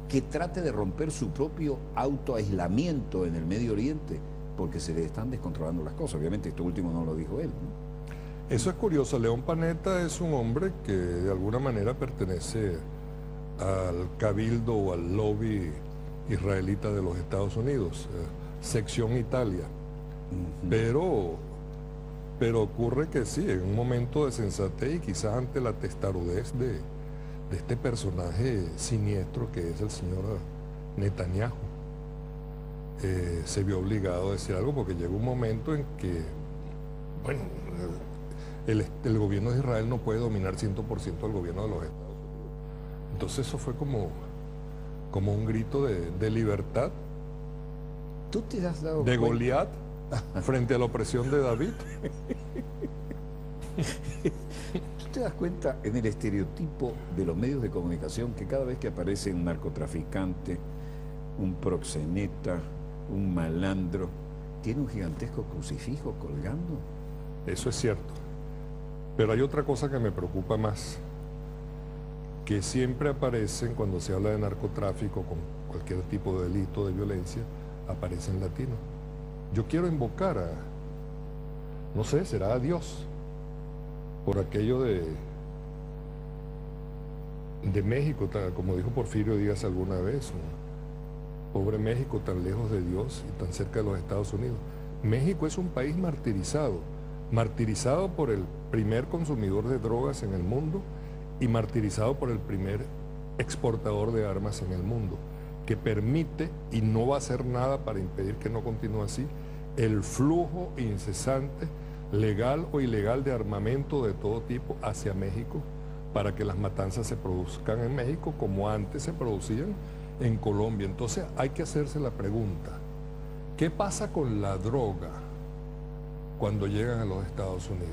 que trate de romper su propio autoaislamiento en el Medio Oriente, porque se le están descontrolando las cosas? Obviamente esto último no lo dijo él, ¿no? Eso es curioso. León Panetta es un hombre que de alguna manera pertenece al cabildo o al lobby israelita de los Estados Unidos, sección Italia. Pero ocurre que sí, en un momento de sensatez y quizás ante la testarudez de este personaje siniestro que es el señor Netanyahu, se vio obligado a decir algo, porque llegó un momento en que, bueno, el gobierno de Israel no puede dominar 100% el gobierno de los Estados Unidos. Entonces eso fue como un grito de libertad, ¿Tú te has dado de cuenta? Goliat frente a la opresión de David. ¿Tú te das cuenta en el estereotipo de los medios de comunicación que cada vez que aparece un narcotraficante, un proxeneta, un malandro, tiene un gigantesco crucifijo colgando? Eso es cierto. Pero hay otra cosa que me preocupa más, que siempre aparecen cuando se habla de narcotráfico, con cualquier tipo de delito, de violencia, aparecen latinos. Yo quiero invocar a, no sé, será a Dios, por aquello de México, como dijo Porfirio Díaz alguna vez, pobre México tan lejos de Dios y tan cerca de los Estados Unidos. México es un país martirizado por el primer consumidor de drogas en el mundo y martirizado por el primer exportador de armas en el mundo, que permite, y no va a hacer nada para impedir que no continúe así, el flujo incesante, legal o ilegal, de armamento de todo tipo hacia México, para que las matanzas se produzcan en México como antes se producían en Colombia. Entonces hay que hacerse la pregunta, ¿qué pasa con la droga cuando llegan a los Estados Unidos?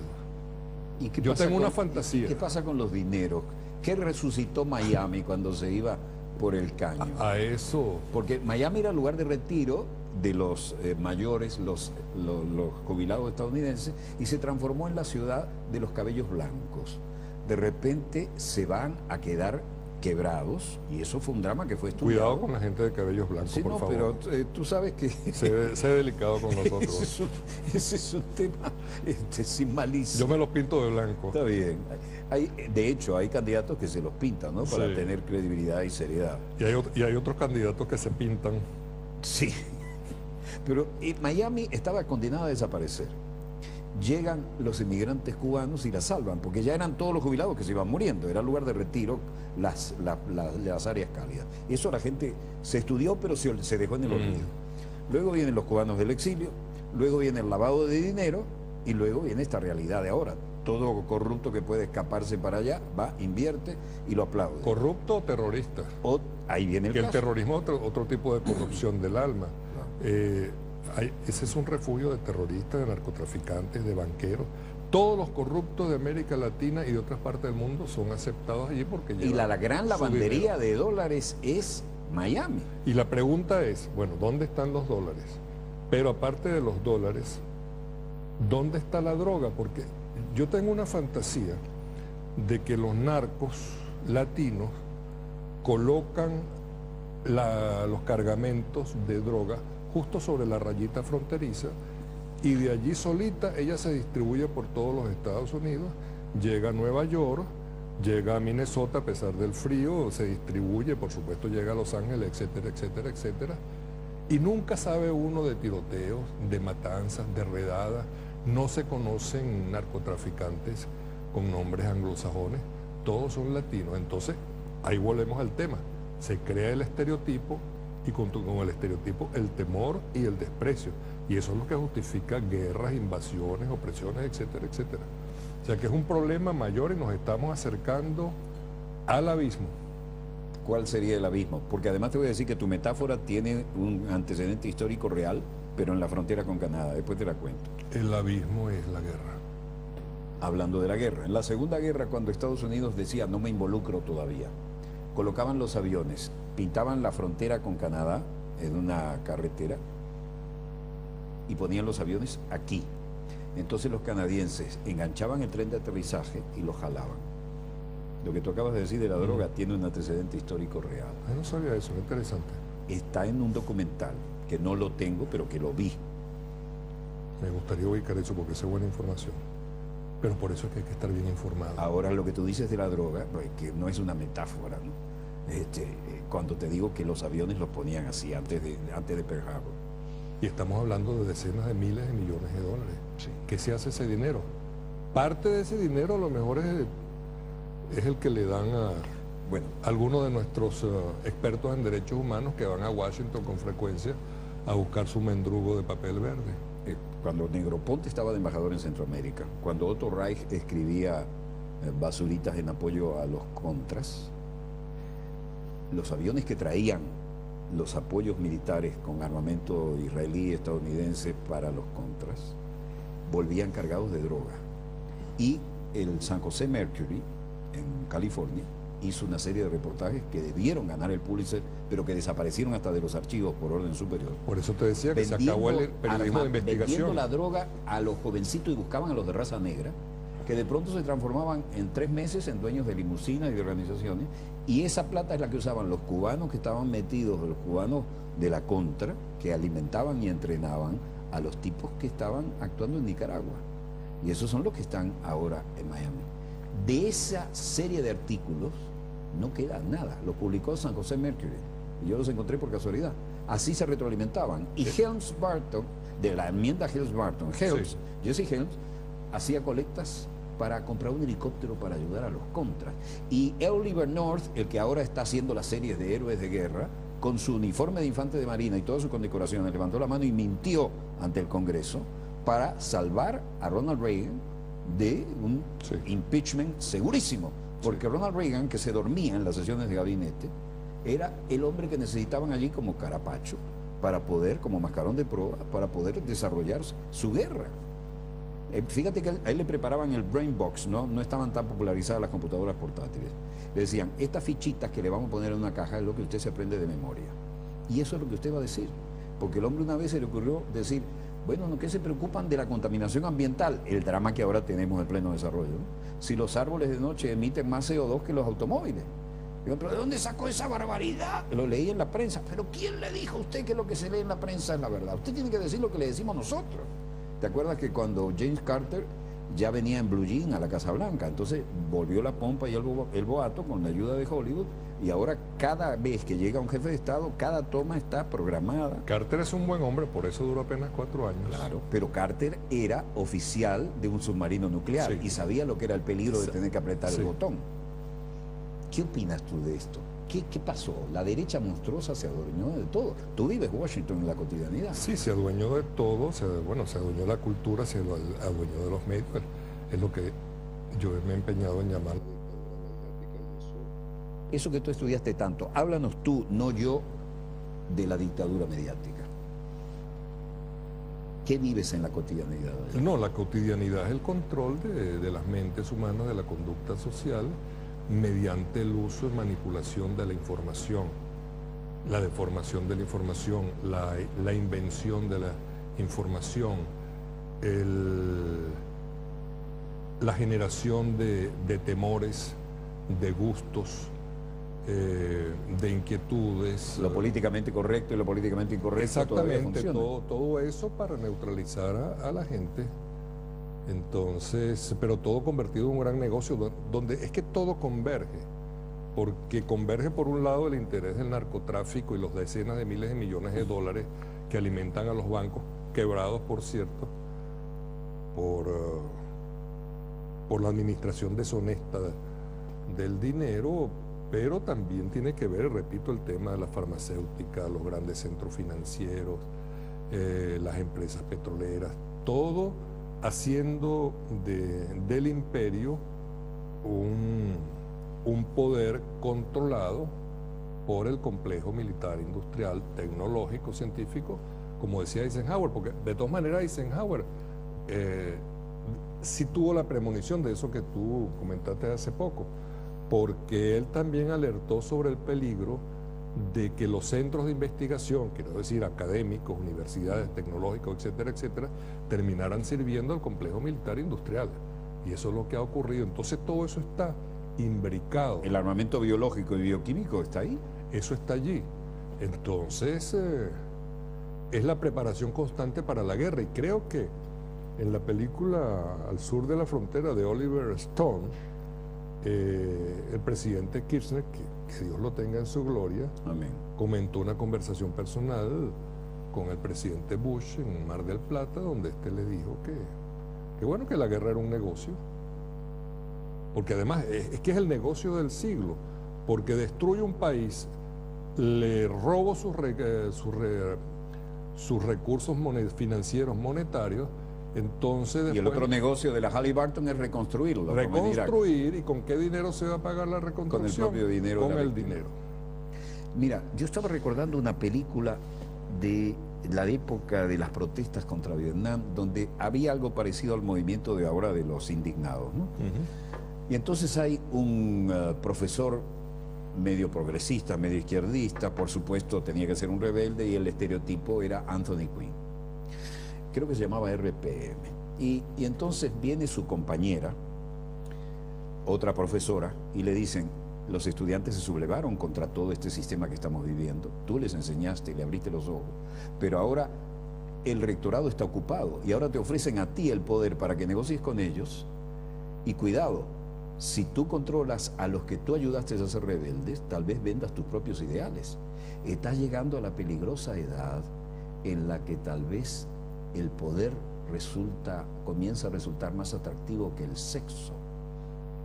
¿Y qué Yo pasa tengo una con- fantasía. ¿Qué pasa con los dineros? ¿Qué resucitó Miami cuando se iba por el caño? A eso, Porque Miami era el lugar de retiro de los mayores, los jubilados estadounidenses, y se transformó en la ciudad de los cabellos blancos. De repente se van a quedar quebrados, y eso fue un drama que fue estudiado. cuidado con la gente de cabellos blancos, Sí, por no, favor. pero tú sabes que Sé delicado con ese nosotros. ese es un tema sin malicia. Yo me los pinto de blanco. Está bien. De hecho, hay candidatos que se los pintan, ¿no? Para Sí. tener credibilidad y seriedad. Y hay otros candidatos que se pintan. Sí. Pero Miami estaba condenada a desaparecer. Llegan los inmigrantes cubanos y la salvan, porque ya eran todos los jubilados que se iban muriendo. Era el lugar de retiro, las áreas cálidas. Eso la gente se estudió, pero se dejó en el olvido. Luego vienen los cubanos del exilio, luego viene el lavado de dinero y luego viene esta realidad de ahora. Todo corrupto que puede escaparse para allá va, invierte y lo aplaude. ¿Corrupto o terrorista? Ahí viene el Que el caso. terrorismo es otro tipo de corrupción del alma. Ese es un refugio de terroristas, de narcotraficantes, de banqueros. Todos los corruptos de América Latina y de otras partes del mundo son aceptados allí porque Y llevan la gran su lavandería dinero. de dólares es Miami. Y la pregunta es, bueno, ¿dónde están los dólares? Pero aparte de los dólares, ¿dónde está la droga? Porque yo tengo una fantasía de que los narcos latinos colocan los cargamentos de droga justo sobre la rayita fronteriza y de allí solita ella se distribuye por todos los Estados Unidos, llega a Nueva York, llega a Minnesota a pesar del frío, se distribuye, por supuesto llega a Los Ángeles, etcétera, etcétera, etcétera. Y nunca sabe uno de tiroteos, de matanzas, de redadas. No se conocen narcotraficantes con nombres anglosajones, todos son latinos. Entonces, ahí volvemos al tema. Se crea el estereotipo y con el estereotipo el temor y el desprecio. Y eso es lo que justifica guerras, invasiones, opresiones, etcétera, etcétera. O sea que es un problema mayor y nos estamos acercando al abismo. ¿Cuál sería el abismo? Porque además te voy a decir que tu metáfora tiene un antecedente histórico real, pero en la frontera con Canadá. Después te la cuento. El abismo es la guerra. Hablando de la guerra. En la Segunda Guerra, cuando Estados Unidos decía no me involucro todavía, colocaban los aviones, pintaban la frontera con Canadá en una carretera y ponían los aviones aquí. Entonces los canadienses enganchaban el tren de aterrizaje y lo jalaban. Lo que tú acabas de decir de la droga tiene un antecedente histórico real. Yo no sabía eso, es interesante. Está en un documental, que no lo tengo, pero que lo vi. Me gustaría ubicar eso porque es buena información. Pero por eso es que hay que estar bien informado. Ahora lo que tú dices de la droga, que no es una metáfora, ¿no? Cuando te digo que los aviones los ponían así antes de Pearl Harbor. Y estamos hablando de decenas de miles de millones de dólares. Sí. ¿Qué se hace ese dinero? Parte de ese dinero a lo mejor es el que le dan a Bueno, algunos de nuestros expertos en derechos humanos que van a Washington con frecuencia a buscar su mendrugo de papel verde. cuando Negroponte estaba de embajador en Centroamérica, cuando Otto Reich escribía basuritas en apoyo a los contras, los aviones que traían los apoyos militares con armamento israelí y estadounidense para los contras volvían cargados de droga. Y el San José Mercury, en California, hizo una serie de reportajes que debieron ganar el Pulitzer, pero que desaparecieron hasta de los archivos por orden superior. Por eso te decía que se acabó el periodismo de investigación. Vendiendo la droga a los jovencitos y buscaban a los de raza negra, que de pronto se transformaban en 3 meses en dueños de limusinas y de organizaciones, y esa plata es la que usaban los cubanos que estaban metidos, los cubanos de la contra, que alimentaban y entrenaban a los tipos que estaban actuando en Nicaragua. Y esos son los que están ahora en Miami. De esa serie de artículos no queda nada. Lo publicó San José Mercury. Y yo los encontré por casualidad. Así se retroalimentaban. Y Helms-Burton, de la enmienda Helms-Burton, Jesse Helms, hacía colectas para comprar un helicóptero para ayudar a los contras. Y Oliver North, el que ahora está haciendo las series de héroes de guerra, con su uniforme de infante de marina y todas sus condecoraciones, levantó la mano y mintió ante el Congreso para salvar a Ronald Reagan de un impeachment segurísimo. Porque Ronald Reagan, que se dormía en las sesiones de gabinete, era el hombre que necesitaban allí como carapacho para poder, como mascarón de proa, para poder desarrollar su guerra. Fíjate que a él le preparaban el brain box, no estaban tan popularizadas las computadoras portátiles. Le decían, estas fichitas que le vamos a poner en una caja es lo que usted se aprende de memoria. Y eso es lo que usted va a decir. Porque el hombre una vez se le ocurrió decir, bueno, ¿no? ¿Qué se preocupan de la contaminación ambiental? El drama que ahora tenemos en pleno desarrollo, ¿no? Si los árboles de noche emiten más CO2 que los automóviles. Digo, ¿pero de dónde sacó esa barbaridad? Lo leí en la prensa. ¿Pero quién le dijo a usted que lo que se lee en la prensa es la verdad? Usted tiene que decir lo que le decimos nosotros. ¿Te acuerdas que cuando James Carter ya venía en Blue Jean a la Casa Blanca? Entonces volvió la pompa y el boato con la ayuda de Hollywood, y ahora cada vez que llega un jefe de Estado, cada toma está programada. Carter es un buen hombre, por eso duró apenas 4 años. Claro, pero Carter era oficial de un submarino nuclear y sabía lo que era el peligro de tener que apretar el botón. ¿Qué opinas tú de esto? ¿Qué pasó? La derecha monstruosa se adueñó de todo. Tú vives Washington en la cotidianidad. Sí, se adueñó de todo, se adueñó de la cultura, se adueñó de los medios. Es lo que yo me he empeñado en llamar. Eso que tú estudiaste tanto, háblanos tú, no yo, de la dictadura mediática. ¿Qué vives en la cotidianidad? No, la cotidianidad es el control de las mentes humanas, de la conducta social, mediante el uso y manipulación de la información, la deformación de la información, la invención de la información, la generación de temores, de gustos, de inquietudes. Lo políticamente correcto y lo políticamente incorrecto. Exactamente, todo eso para neutralizar a la gente. Entonces, pero todo convertido en un gran negocio, donde es que todo converge, porque converge por un lado el interés del narcotráfico y los decenas de miles de millones de dólares que alimentan a los bancos, quebrados por cierto, por la administración deshonesta del dinero, pero también tiene que ver, repito, el tema de la farmacéutica, los grandes centros financieros, las empresas petroleras, todo haciendo del imperio un poder controlado por el complejo militar, industrial, tecnológico, científico, como decía Eisenhower, porque de todas maneras Eisenhower sí tuvo la premonición de eso que tú comentaste hace poco, porque él también alertó sobre el peligro de que los centros de investigación, quiero decir académicos, universidades, tecnológicos, etcétera, etcétera, terminaran sirviendo al complejo militar industrial. Y eso es lo que ha ocurrido. Entonces todo eso está imbricado. ¿El armamento biológico y bioquímico está ahí? Eso está allí. Entonces es la preparación constante para la guerra. Y creo que en la película Al sur de la frontera de Oliver Stone, el presidente Kirchner, que Dios lo tenga en su gloria, amén, comentó una conversación personal con el presidente Bush en Mar del Plata, donde le dijo que bueno, que la guerra era un negocio, porque además es que es el negocio del siglo, porque destruye un país, le robo sus recursos financieros monetarios, entonces después, Y el otro negocio de la Halliburton es reconstruirlo. como en Irak. reconstruir. ¿Y con qué dinero se va a pagar la reconstrucción? propio dinero de Con la el víctima. dinero. Mira, yo estaba recordando una película de la época de las protestas contra Vietnam, donde había algo parecido al movimiento de ahora de los indignados, ¿no? Y entonces hay un profesor medio progresista, medio izquierdista, por supuesto tenía que ser un rebelde, y el estereotipo era Anthony Quinn. Creo que se llamaba RPM. Y entonces viene su compañera, otra profesora, y le dicen: los estudiantes se sublevaron contra todo este sistema que estamos viviendo. Tú les enseñaste, le abriste los ojos, pero ahora el rectorado está ocupado y ahora te ofrecen a ti el poder para que negocies con ellos. Y cuidado, si tú controlas a los que tú ayudaste a ser rebeldes, tal vez vendas tus propios ideales. Estás llegando a la peligrosa edad en la que tal vez el poder comienza a resultar más atractivo que el sexo.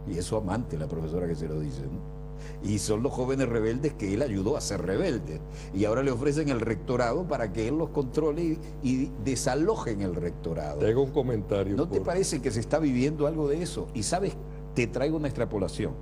Y es su amante, la profesora, que se lo dice, ¿no? Y son los jóvenes rebeldes que él ayudó a ser rebeldes. Y ahora le ofrecen el rectorado para que él los controle y desalojen el rectorado. Tengo un comentario. ¿No te parece que se está viviendo algo de eso? Y sabes, te traigo una extrapolación.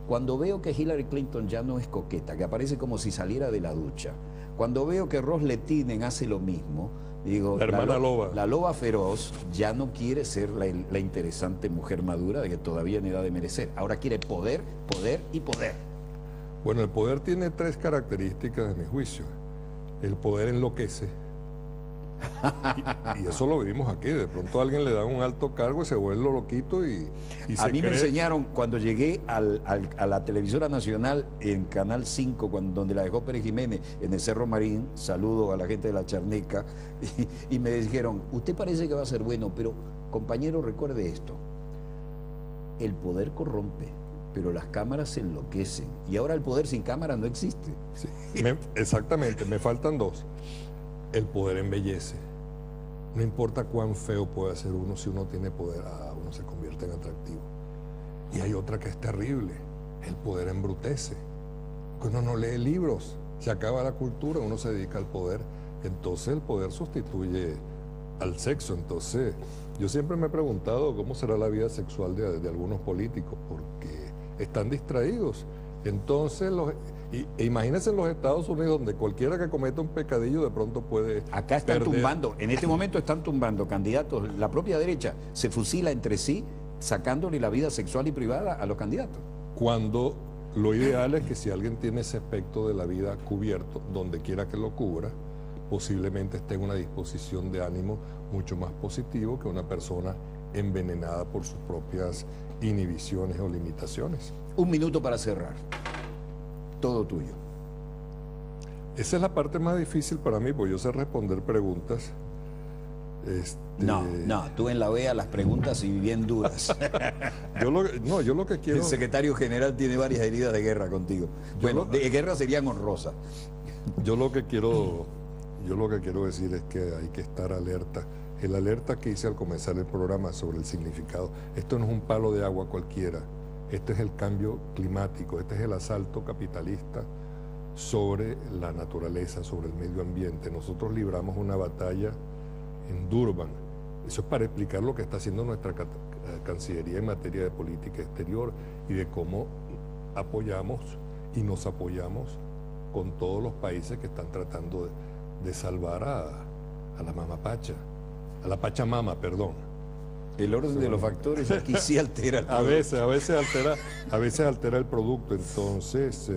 Cuando veo que Hillary Clinton ya no es coqueta, que aparece como si saliera de la ducha, cuando veo que Ross Letinen hace lo mismo, digo, La hermana loba. La loba feroz ya no quiere ser la interesante mujer madura de que todavía ni edad de merecer. Ahora quiere poder, poder y poder. Bueno, el poder tiene 3 características, de mi juicio. El poder enloquece. Y eso lo vivimos aquí. De pronto a alguien le da un alto cargo y se vuelve loquito y se A mí me cree... enseñaron cuando llegué a la televisora nacional en Canal 5, donde la dejó Pérez Jiménez, en el Cerro Marín, saludo a la gente de la Charneca, y me dijeron: usted parece que va a ser bueno, pero compañero, recuerde esto, el poder corrompe, pero las cámaras se enloquecen, y ahora el poder sin cámara no existe. Sí, exactamente, me faltan 2. El poder embellece. No importa cuán feo pueda ser uno, si uno tiene poder, uno se convierte en atractivo. Y hay otra que es terrible: el poder embrutece. Uno no lee libros, se acaba la cultura, uno se dedica al poder. Entonces el poder sustituye al sexo. Entonces yo siempre me he preguntado cómo será la vida sexual de algunos políticos, porque están distraídos. Entonces imagínense en los Estados Unidos, donde cualquiera que cometa un pecadillo de pronto puede Acá están perder. tumbando, en este momento están tumbando candidatos. La propia derecha se fusila entre sí, sacándole la vida sexual y privada a los candidatos. Cuando lo ideal es que si alguien tiene ese aspecto de la vida cubierto, donde quiera que lo cubra, posiblemente esté en una disposición de ánimo mucho más positivo que una persona envenenada por sus propias inhibiciones o limitaciones. 1 minuto para cerrar. Todo tuyo. Esa es la parte más difícil para mí, porque yo sé responder preguntas. No, tú en la OEA las preguntas y bien duras. yo lo que quiero... El secretario general tiene varias heridas de guerra contigo. Bueno, de guerra serían honrosas. Yo lo que quiero decir es que hay que estar alerta. El alerta que hice al comenzar el programa sobre el significado. Esto no es un palo de agua cualquiera. Este es el cambio climático, este es el asalto capitalista sobre la naturaleza, sobre el medio ambiente. Nosotros libramos una batalla en Durban. Eso es para explicar lo que está haciendo nuestra Cancillería en materia de política exterior y de cómo apoyamos y nos apoyamos con todos los países que están tratando de salvar a la mamapacha, a la Pachamama, perdón. El orden de los factores aquí sí altera el producto. A veces altera el producto. Entonces,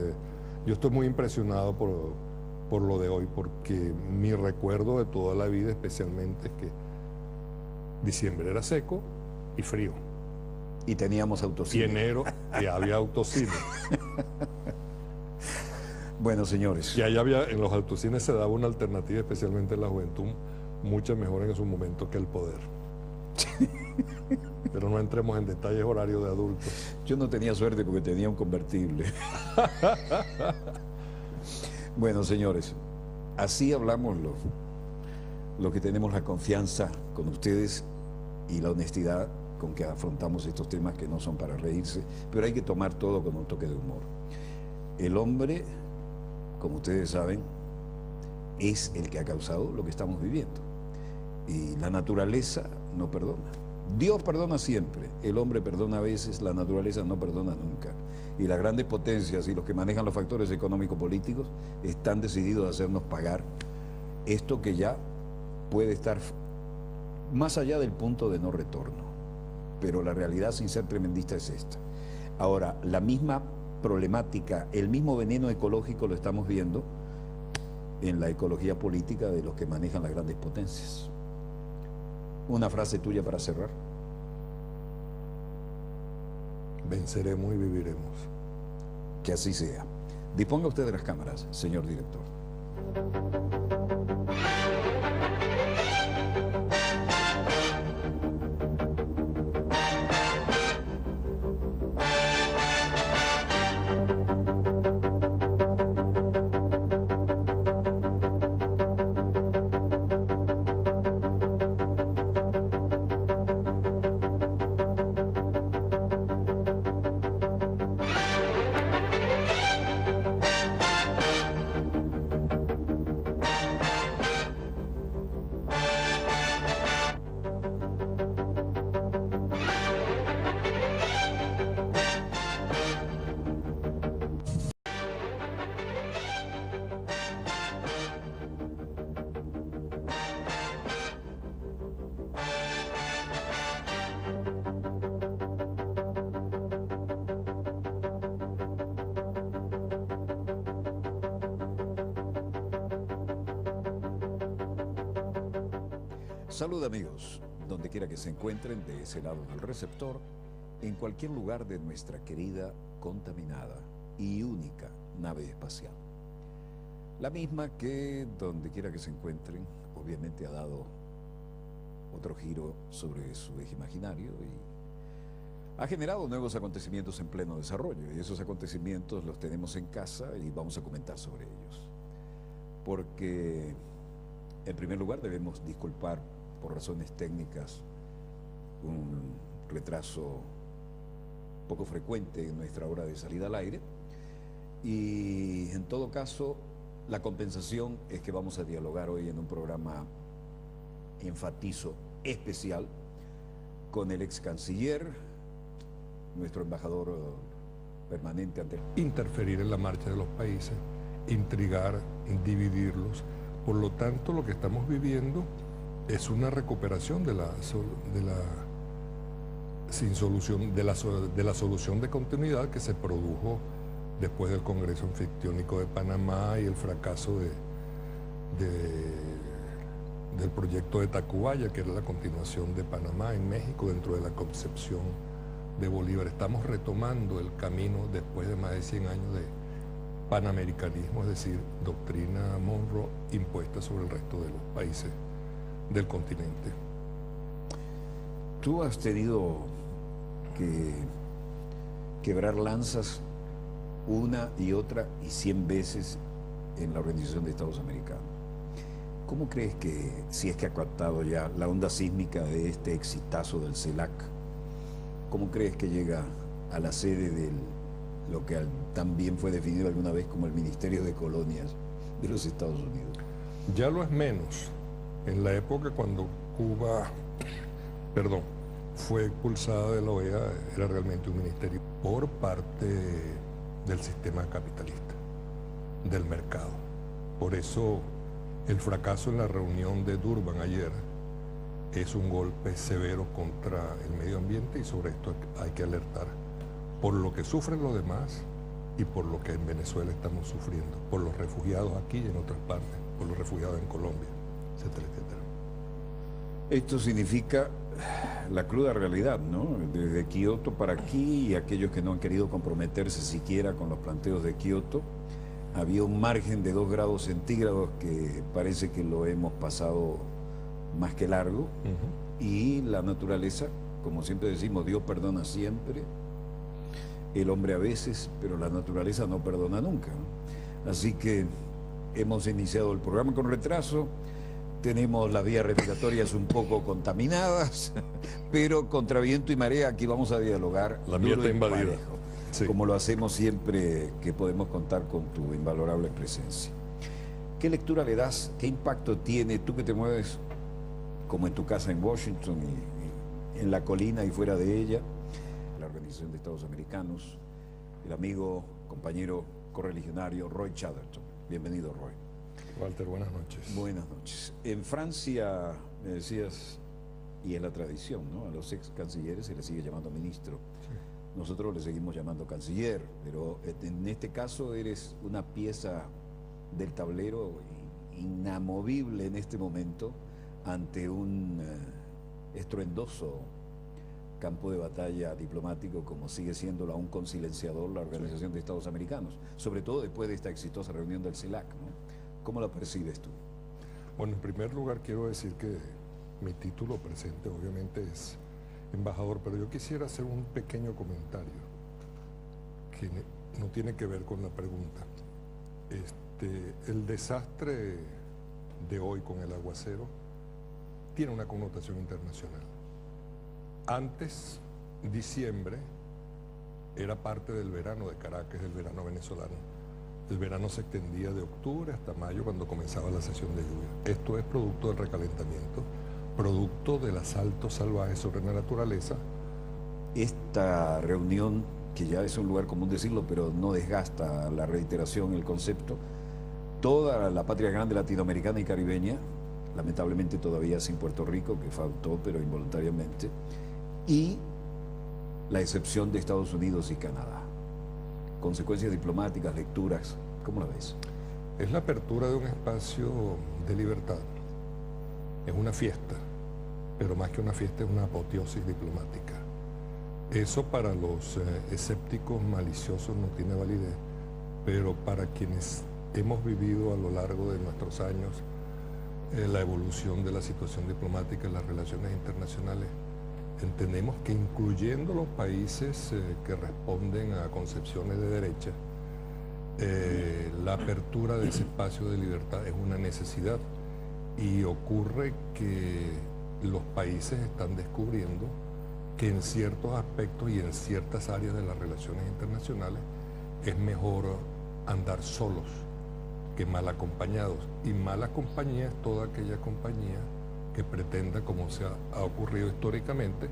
yo estoy muy impresionado por lo de hoy, porque mi recuerdo de toda la vida especialmente es que diciembre era seco y frío. Y teníamos Y autocine. enero había autocine. Bueno, señores. Y ahí había, en los autocines se daba una alternativa, especialmente en la juventud, mucho mejor en su momento que el poder. Pero no entremos en detalles horarios de adultos. Yo no tenía suerte porque tenía un convertible. Bueno, señores, así hablamos lo que tenemos la confianza con ustedes y la honestidad con que afrontamos estos temas que no son para reírse, pero hay que tomar todo con un toque de humor. El hombre, como ustedes saben, es el que ha causado lo que estamos viviendo. Y la naturaleza no perdona. Dios perdona siempre, el hombre perdona a veces, la naturaleza no perdona nunca. Y las grandes potencias y los que manejan los factores económico-políticos están decididos a hacernos pagar esto que ya puede estar más allá del punto de no retorno. Pero la realidad, sin ser tremendista, es esta. Ahora, la misma problemática, el mismo veneno ecológico lo estamos viendo en la ecología política de los que manejan las grandes potencias. Una frase tuya para cerrar. Venceremos y viviremos. Que así sea. Disponga usted de las cámaras, señor director. Salud amigos, donde quiera que se encuentren de ese lado del receptor, en cualquier lugar de nuestra querida, contaminada y única nave espacial. La misma que, donde quiera que se encuentren, obviamente ha dado otro giro sobre su eje imaginario y ha generado nuevos acontecimientos en pleno desarrollo. Y esos acontecimientos los tenemos en casa y vamos a comentar sobre ellos. Porque, en primer lugar, debemos disculpar por razones técnicas un retraso poco frecuente en nuestra hora de salida al aire, y en todo caso la compensación es que vamos a dialogar hoy en un programa, enfatizo, especial con el ex canciller, nuestro embajador permanente ante el... Interferir en la marcha de los países, intrigar, dividirlos. Por lo tanto, lo que estamos viviendo es una recuperación de la solución de continuidad que se produjo después del Congreso Anfictiónico de Panamá y el fracaso del proyecto de Tacubaya, que era la continuación de Panamá en México dentro de la concepción de Bolívar. Estamos retomando el camino después de más de 100 años de panamericanismo, es decir, doctrina Monroe impuesta sobre el resto de los países del continente. Tú has tenido que quebrar lanzas una y otra y 100 veces en la Organización de Estados Americanos. ¿Cómo crees que, si es que ha captado ya la onda sísmica de este exitazo del CELAC, cómo crees que llega a la sede de lo que también fue definido alguna vez como el Ministerio de Colonias de los Estados Unidos? Ya lo es menos. En la época cuando Cuba, fue expulsada de la OEA, era realmente un ministerio por parte del sistema capitalista, del mercado. Por eso el fracaso en la reunión de Durban ayer es un golpe severo contra el medio ambiente, y sobre esto hay que alertar por lo que sufren los demás y por lo que en Venezuela estamos sufriendo, por los refugiados aquí y en otras partes, por los refugiados en Colombia, etcétera, etcétera. Esto significa la cruda realidad, ¿no? Desde Kioto para aquí, y aquellos que no han querido comprometerse siquiera con los planteos de Kioto, había un margen de 2 grados centígrados que parece que lo hemos pasado más que largo, y la naturaleza, como siempre decimos, Dios perdona siempre, el hombre a veces, pero la naturaleza no perdona nunca, ¿no? Así que hemos iniciado el programa con retraso, tenemos las vías respiratorias un poco contaminadas, pero contra viento y marea aquí vamos a dialogar. La mía está invadida. Sí. Como lo hacemos siempre que podemos contar con tu invalorable presencia. ¿Qué lectura le das? ¿Qué impacto tiene tú que te mueves como en tu casa en Washington y en la colina y fuera de ella, la Organización de Estados Americanos, el amigo, compañero correligionario Roy Chatterton? Bienvenido, Roy. Walter, buenas noches. Buenas noches. En Francia, me decías, y es la tradición, ¿no? A los ex cancilleres se les sigue llamando ministro. Sí. Nosotros le seguimos llamando canciller, pero en este caso eres una pieza del tablero inamovible en este momento ante un estruendoso campo de batalla diplomático como sigue siéndolo aún con silenciador la Organización de Estados Americanos, sobre todo después de esta exitosa reunión del CELAC, ¿no? ¿Cómo la percibes tú? Bueno, en primer lugar quiero decir que mi título presente obviamente es embajador, pero yo quisiera hacer un pequeño comentario que no tiene que ver con la pregunta. El desastre de hoy con el aguacero tiene una connotación internacional. Antes, diciembre, era parte del verano de Caracas, del verano venezolano. El verano se extendía de octubre hasta mayo cuando comenzaba la sesión de lluvia. Esto es producto del recalentamiento, producto del asalto salvaje sobre la naturaleza. Esta reunión, que ya es un lugar común decirlo, pero no desgasta la reiteración, el concepto, toda la patria grande latinoamericana y caribeña, lamentablemente todavía sin Puerto Rico, que faltó, pero involuntariamente, y la excepción de Estados Unidos y Canadá. Consecuencias diplomáticas, lecturas, ¿cómo la ves? Es la apertura de un espacio de libertad. Es una fiesta, pero más que una fiesta es una apoteosis diplomática. Eso para los escépticos maliciosos no tiene validez, pero para quienes hemos vivido a lo largo de nuestros años la evolución de la situación diplomática en las relaciones internacionales, entendemos que incluyendo los países que responden a concepciones de derecha, la apertura de ese espacio de libertad es una necesidad y ocurre que los países están descubriendo que en ciertos aspectos y en ciertas áreas de las relaciones internacionales es mejor andar solos que mal acompañados. Y mala compañía es toda aquella compañía que pretenda, como se ha ocurrido históricamente,